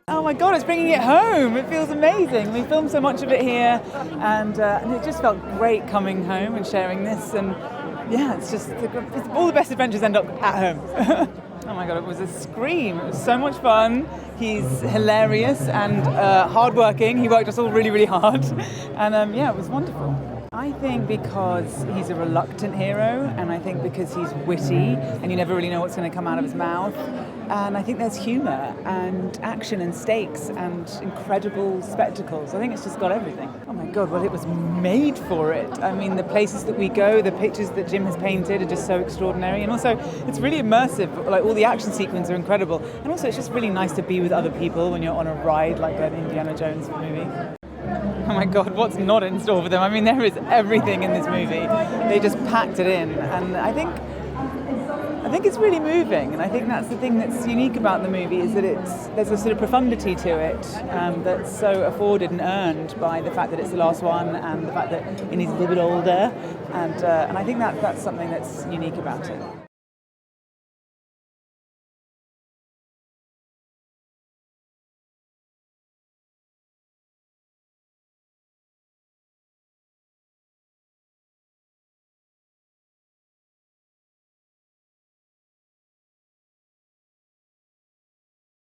Oh my God, it's bringing it home. It feels amazing. We filmed so much of it here, and it just felt great coming home and sharing this. And yeah, it's all the best adventures end up at home. Oh my God, it was a scream. It was so much fun. He's hilarious and hardworking. He worked us all really, really hard. And yeah, it was wonderful. I think because he's a reluctant hero, and I think because he's witty and you never really know what's going to come out of his mouth. And I think there's humour and action and stakes and incredible spectacles. I think it's just got everything. Oh my God, well, it was made for it. I mean, the places that we go, the pictures that Jim has painted are just so extraordinary. And also, it's really immersive. Like, all the action sequences are incredible. And also, it's just really nice to be with other people when you're on a ride like an Indiana Jones movie. Oh my God, what's not in store for them? I mean, there is everything in this movie. They just packed it in. And I think it's really moving, and I think that's the thing that's unique about the movie, is that there's a sort of profundity to it that's so afforded and earned by the fact that it's the last one and the fact that he's a little bit older, and I think that's something that's unique about it.